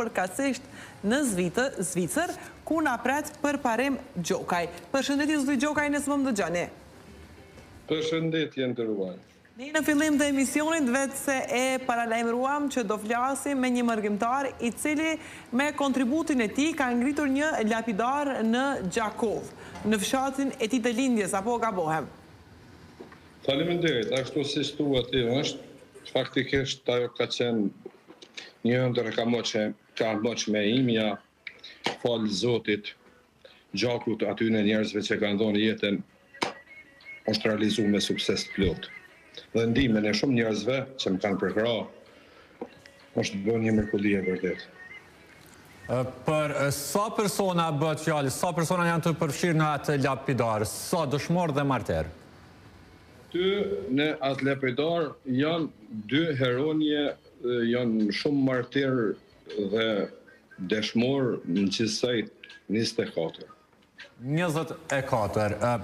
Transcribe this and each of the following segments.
përkatësisht në Zvicër, ku na pret për parim Gjokaj. Përshëndetje zoti Gjokaj, nëse më dëgjoni. Përshëndetje nderuar. Ne në fillim të emisionit vetë se e paralajmëruam që do flasim me një mërgjimtar i cili me kontributin e tij ka ngritur një lapidar në Gjakov, në fshatin e tij të lindjes, apo gabohem? Faleminderit, ashtu si thuat ti është, faktikisht ajo ka qenë një ndër ka moç me imja, fal Zotit, gjakut aty në njerëzve që kanë dhënë jetën, është realizuar me sukses të plotë. Dhe ndihmën e shumë njerëzve që më kanë përkrahur, është bërë një mrekulli e vërtetë. Për sa persona bëhet fjalë, sa persona janë të përfshirë në atë lapidar, sa dëshmor dhe martir? Ty në atë lapidar janë 2 heronje, janë shumë martir dhe dëshmor në gjithsej 24. 24.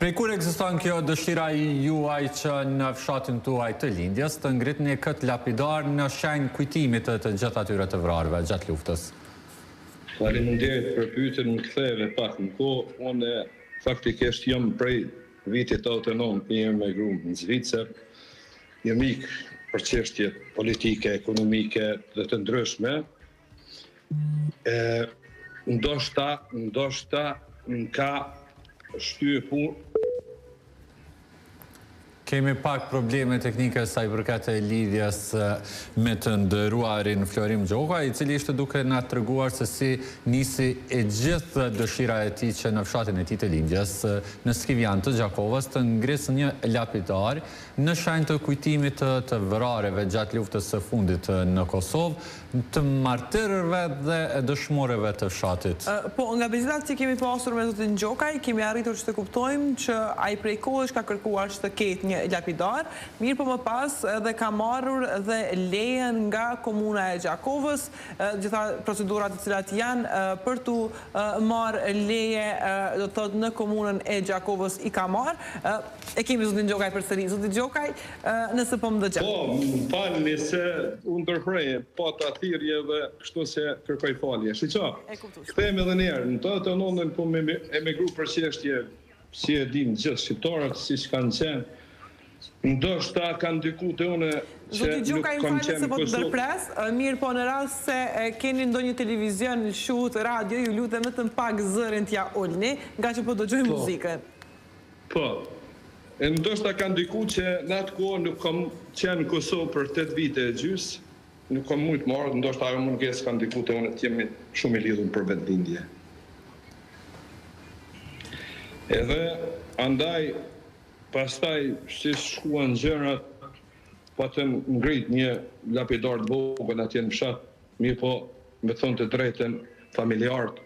Prej kur ekziston kjo dëshira juaj që në fshatin tuaj të lindjes të ngritni këtë lapidar në shenjë kujtimit të gjithë atyre të vrarëve gjatë luftës? Faleminderit për pyetjen, më ktheve pak në kohë. Unë faktikisht jam prej vitit 89, jam me grup në Zvicër. Jam ik për çështje politike, ekonomike dhe të ndryshme. Ndoshta ka shtypu. Kemi pak probleme teknike sa i përket e lidhjes me të nderuarin Florim Gjokaj, i cili ishte duke na treguar se si nisi e gjithë dëshira e tij që në fshatin e tij të lindjes në Skivian të Gjakovës të ngrisë një lapidar në shenjë të kujtimit të vrarëve gjatë luftës së fundit në Kosovë, të martirëve dhe dëshmorëve të fshatit. Po, nga vizitat që kemi pasur me zotin Gjokaj, kemi arritur që të kuptojmë që ai prej kohësh ka kërkuar që të ketë një lapidar, mirë po më pas dhe ka marrur dhe lejen nga komuna e Gjakovës, gjitha procedurat të cilat janë për të marrë leje, do të thotë në komunën e Gjakovës i ka marrë. E kemi zotin Gjokaj përsëri. Zotin Gjokaj, nëse po më dëgjon. Po, më falni se unë ndërprej pa të athirje dhe kështu se kërkoj falje. Shiqa, kthehemi edhe një herë. Në të 89 po me emigru për çështje, si e dim gjithë shqiptarët, si që kanë qenë. Ndoshta kanë ndikuar te unë që nuk kam qenë se po të ndërpres, mirë po në rast se keni ndonjë televizion, shoot, radio, ju lutem vetëm pak zërin t'ja ulni, nga që po dëgjoj muzikën. Po. Ndoshta kanë ndikuar që në atë kohë nuk kam qenë në Kosovë për 8 vite e gjys, nuk kam mujt marrë, ndoshta ajo mungesë kanë ndikuar te unë të jemi shumë i lidhur për vetëlindje. Edhe andaj pastaj, si shkuan gjërat, patëm ngrit një lapidar të vogël atje në fshat, mirë po, me thonë të drejtën, familjarët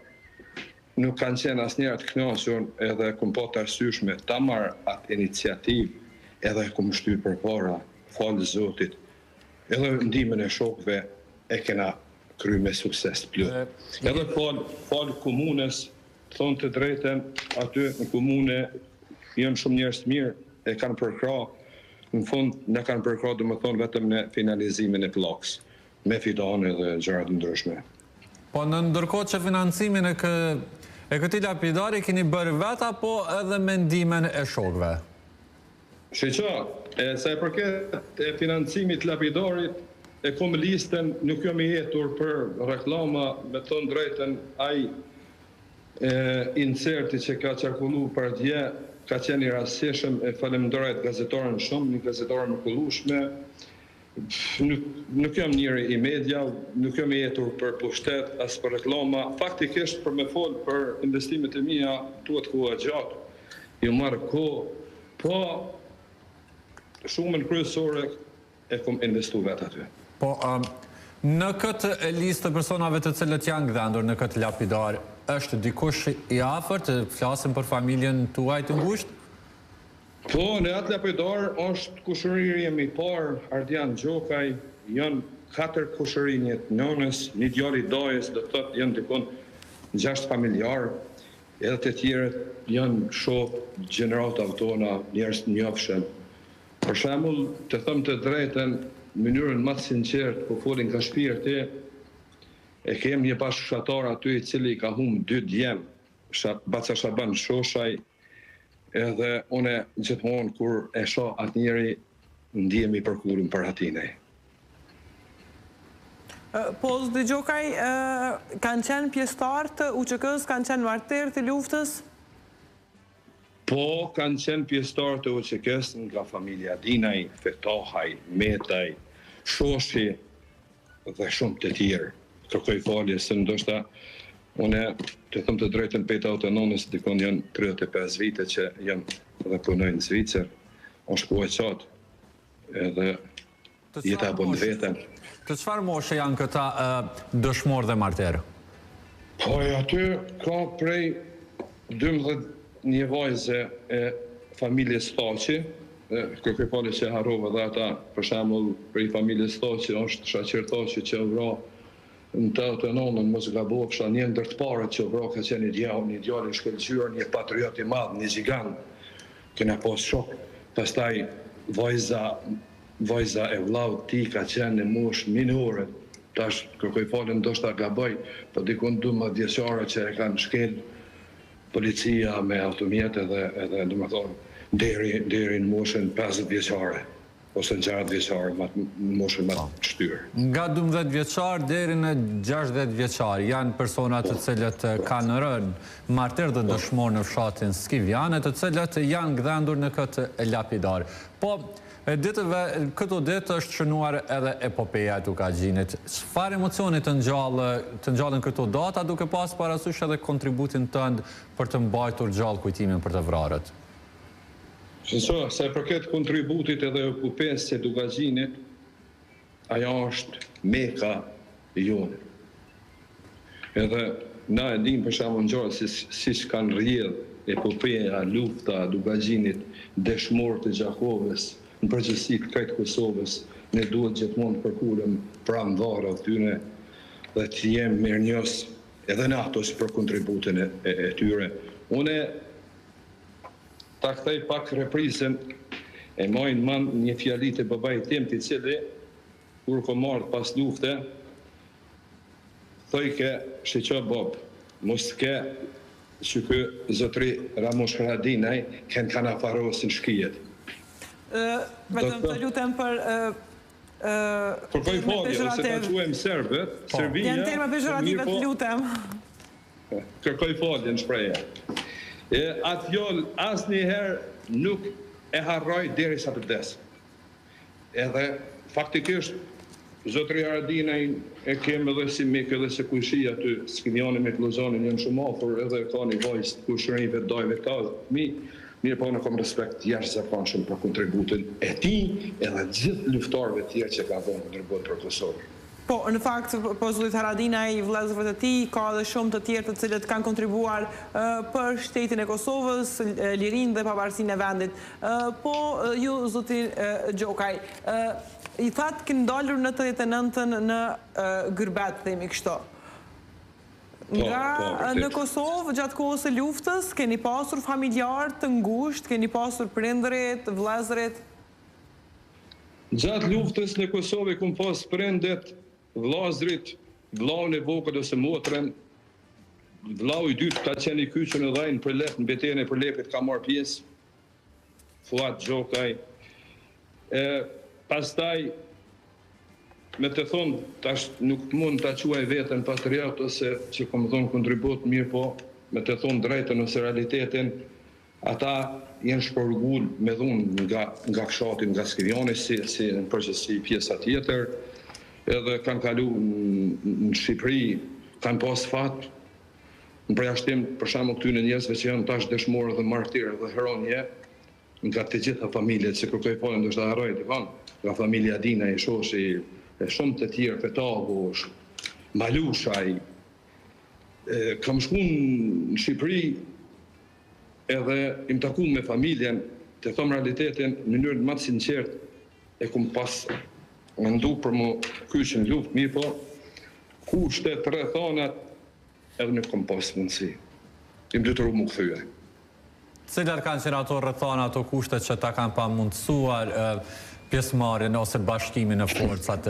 nuk kanë qenë asnjëherë të kënaqur, edhe kum pa të arsyeshme ta marr atë iniciativë edhe kum shtyr përpara, fal Zotit. Edhe ndihmën e shokëve e kena kryer me sukses të plotë. Edhe fal komunës, thonë të drejtën, aty në komunë janë shumë njerëz të mirë, e kanë përkrahur. Në fund ne kanë përkrahur, domethënë vetëm në finalizimin e pllakës, me fidane dhe gjëra të ndryshme. Po në ndërkohë që financimin e këtij lapidari keni bërë vetë apo edhe me ndihmën e shokëve? Shiqa, sa i përket e financimit lapidarit, e kom listën, nuk jam i jetur për reklama, me thonë drejtën, ai inserti që ka qarkullu për dje, ka qenë i rastësishëm, e falemnderoj gazetarën shumë, një gazetare më kullueshme. Nuk jam njëri i media, nuk jam i jetur për pushtet, as për reklama. Faktikisht për me folë për investimet e mia, duhet koha gjatë, ju marrë kohë, po shumën kryesore e kom investu vetë aty. Po, në këtë listë të personave të cilët janë gdhendur në këtë lapidar, është dikush i afërt, flasim për familjen tuaj të ngushtë? Po, në atë lapidar është kushëria më i parë, Ardian Gjokaj, janë 4 kushërinjet nënës, një djalë i dajës, do të thotë janë dikon 6 familjarë, edhe të tjerët janë shokë, gjeneratave tona, njerëz të njohshëm. Për shembull, të them të drejtën, në mënyrën më të sinqertë, po folin nga shpirti, E kem një bashkëshatar aty I cili ka humbë 2 djem, Baca Shaban Shoshaj, edhe une gjithmonë kur e shoh atë njeri ndihemi përkullum për atinej. Po, Zoti Gjokaj, kanë qenë pjesëtar të UÇK-s, kanë qenë martir të luftës? Po, kanë qenë pjesëtar të UÇK-s nga familja Dinaj, Fetohaj, Metaj, Shoshi dhe shumë të tjerë. Kërkoj falje se ndoshta une të thëmë të drejtën pejta autononës dikon janë 35 vite që janë dhe punojnë në Zvicër, është po e qatë edhe jeta po në vetën. Të çfarë moshe janë këta dëshmorë dhe marterë? Po e aty ka prej 12 një vajze e familjes Staqi, kërkoj falje që harova dhe ata, për shembull prej familjes Staqi është Shaqir Taqi që vra në të autononën, mos gabofsha, një ndër të parët që vra ka qenë një djalë I shkëlqyer, një patriot I madh, një gjigant. Kena pas shok. Pastaj vajza e vllaut ti ka qenë në moshë minore. Tash kërkoj falje ndoshta gaboj, po dikon 12 vjeçare që e kanë shkel policia me automjet edhe domethënë deri në moshën 50 vjeçare. Ose në 60 vjeçar, në moshën më të shtyrë. Nga 12 vjeçar deri në 60 vjeçar janë personat të cilët kanë rënë martir dhe dëshmor në fshatin Skivjane, të cilët janë gdhendur në këtë lapidar. Po, këto ditë është shënuar edhe epopeja e Tukagjinit. Çfarë emocionit të ngjallën këto data, duke pas parasysh edhe kontributin tënd për të mbajtur gjallë kujtimin për të vrarët? Sa e përket kontributit edhe epopes e Tukagjinit, ajo është meka jonë. Edhe na e dim për shembull ngjarje si kanë rrjedh epopeja, lufta e Tukagjinit, dëshmorët e Gjakovës, në përgjithësi krejt Kosovës, ne duhet gjithmonë të përkulem pranë varrave tyre dhe të jemi mirënjohës edhe në ato për kontributin e tyre. Une ta kthej pak reprizën, e mojnë man një fjalit e babait tim të cili, kur ko marrë pas lufte, thojke, shiqa bab, mos ke që kë zotri Ramosh Haradinaj, kënë kanë afarosin shkijet. Vetëm të lutem për... Përkoj falje, ose ta quem serbet, Serbia... Janë terma pejorative të lutem. Kërkoj falje në shpreja. Atë fjoll asë njëherë nuk e harroj deri sa të vdes. Edhe faktikisht zotri Haradinaj e kemë edhe si mikë edhe se kushi aty Skivjani me Klozanin janë shumë afër edhe ka një vajzë kushërinjve dajve ta mirë po në kom respekt jashtëzakonshëm për kontributin e tij edhe gjithë luftarëve tjerë që ka dhënë ndërkohë për Kosovë. Po, në fakt, po zotit Haradinaj, vëllezërve të tij, ka edhe shumë të tjerë të cilët kanë kontribuar për shtetin e Kosovës, lirinë dhe pavarësinë e vendit. Po, ju, zoti Gjokaj, I thatë kënë dalur në 89-ën në Gërbet, themi kështu. Nga në Kosovë, gjatë kohës së luftës, keni pasur familjarë të ngushtë, keni pasur prindërit, vëllezërit? Gjatë luftës në Kosovë kom pas prindet, vllazrit, vllaun e vogël ose motrën, vllau I dytë ka qenë I kyçën e dhajnë për lep, në betejën e përlepit ka marrë pjesë, Fuat Gjokaj. Pastaj, me të thonë, tash nuk mund të quaj veten patriot ose që kom thonë kontribut mirë, po me të thonë drejtën ose realitetin, ata jenë shpërgull me dhunë nga kshatin, nga Skivjani, si në përgjithësi pjesa tjetër, edhe kanë kalu në Shqipëri, kanë pas fat, në përjashtim për shembull këtyre njerëzve që janë tash dëshmorë dhe martirë dhe heronje, nga të gjitha familjet, që kërkoj falje ndoshta harroj nga familja Dinaj, Shoshi, e shumë të tjerë, Fetahu, Malushaj. Kam shku në Shqipëri edhe im taku me familjen, të thom realitetin, në mënyrë më të sinqertë, e kum pas mendu për më kyçën luftë, mirë po, kushtet rrethonat edhe nuk kom pas mundësi. Im detyru më kthye. Cilat kanë qenë ato rrethana, ato kushtet që ta kanë pamundësuar pjesëmarrjen ose bashkimin në forcat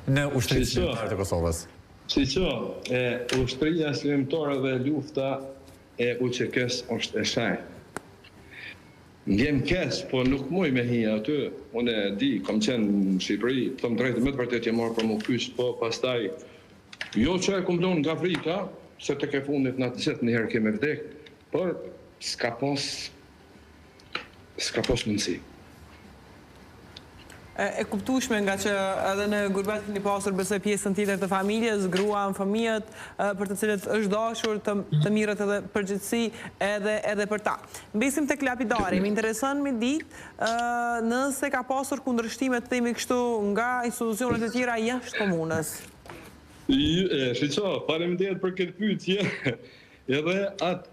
në ushtrisë të Kosovës? Si që, ushtria shërimtore dhe lufta e UÇK-s është e shaj. Ngjem kes, po nuk muj me hi aty. Unë e di, kam qenë në Shqipëri, thëmë drejtë me të vërtet që marrë për më kysh, po pastaj, jo që e kumblon nga Afrika, se të ke fundit në të gjithë njëherë keme vdek, por s'ka pos mundësi. E kuptueshme nga që edhe në gurbet keni pasur besoj pjesën tjetër të familjes, gruan, fëmijët, për të cilët është dashur të mirët edhe përgjithësi edhe për ta. Mbesim tek lapidari, më intereson me ditë nëse ka pasur kundërshtime të themi kështu nga institucionet e tjera jashtë komunës. Shiqo, faleminderit për këtë pyetje. Edhe atë,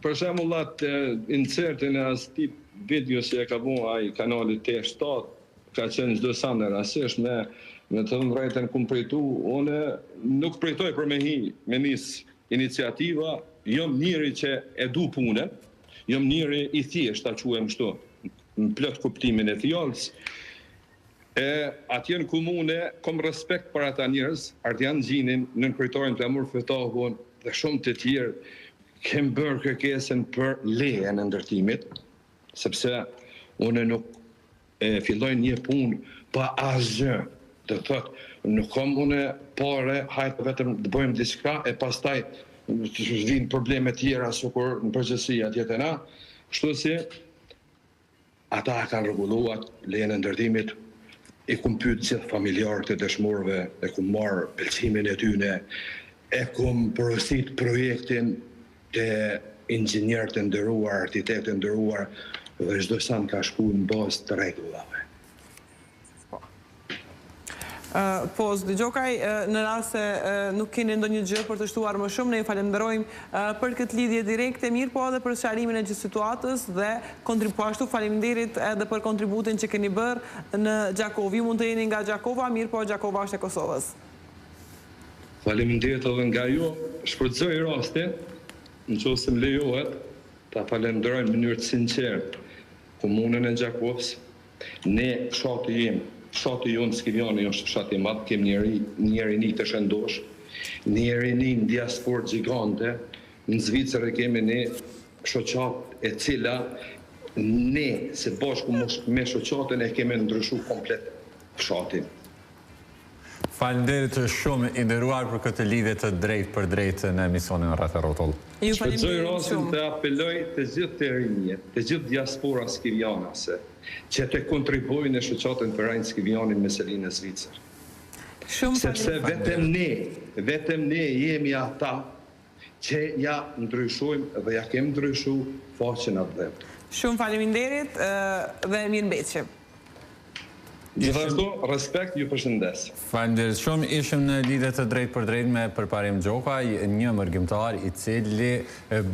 për shembull atë insertin e asaj video që e ka bën ai kanali T7, ka qenë çdo sa në rastësisht me të drejtën kum prijtu, unë nuk pritoj për me nis iniciativa, jam njëri që e du punën, jam njëri i thjesht, ta quajmë kështu, në plot kuptimin e fjalës. Atje në komune, kom respekt për ata njerëz, Ardian Gjinin, nën kryetarën Flamur Fetahun dhe shumë të tjerë, kem bërë kërkesën për lejen e ndërtimit, sepse unë nuk filloj një punë pa asgjë, të thotë, nuk kam unë pare, hajtë vetëm të bëjmë diçka, e pastaj vinë probleme tjera, sukur në përgjithësi atje na, kështu si ata kanë rregulluar lejen e ndërtimit, e kum pyet gjithë familjarët e dëshmorëve, e kum marrë pëlqimin e tyre, e kum porosit projektin të inxhinierë të nderuar, arkitektë të nderuar, dhe çdo sa ka shku në bazë të rregullave. Po, zë Gjokaj, në rast se nuk keni ndonjë gjë për të shtuar më shumë, ne ju falenderojmë për këtë lidhje direkte, mirë po edhe për sqarimin e gjithë situatës dhe ashtu faleminderit edhe për kontributin që keni bërë në Gjakovë. Ju mund të jeni nga Gjakova, mirë po Gjakova është e Kosovës. Faleminderit edhe nga ju, shfrytëzoj rastin, nëse më lejohet, ta falenderoj në mënyrë të sinqertë komunën e Gjakovës. Ne fshati jonë Skivjani është fshati madh, kemi një rini të shëndosh, një rini në diasporë gjigante, në Zvicër kemi një shoqat e cila ne se bashku me shoqatën e kemi ndryshu komplet fshatin. Faleminderit shumë i nderuar për këtë lidhje të drejtë për drejtë në emisionin Rreth Rrotull. Shfrytëzoj rastin të apeloj të gjithë të rinjë, të gjithë diaspora skivjanase, që të kontribuojnë në shoqatën Ferajnë Skivjanin me Selinë e Zvicër. Sepse vetëm ne jemi ata që ja ndryshojmë dhe ja kemi ndryshu faqen atë dhe. Shumë faleminderit dhe mirëmbëjtje. Gjithashtu, respekt, ju përshëndes. Faleminderit shumë, ishim në lidhje të drejtë për drejtë me Përparim Gjokaj, një mërgjimtar i cili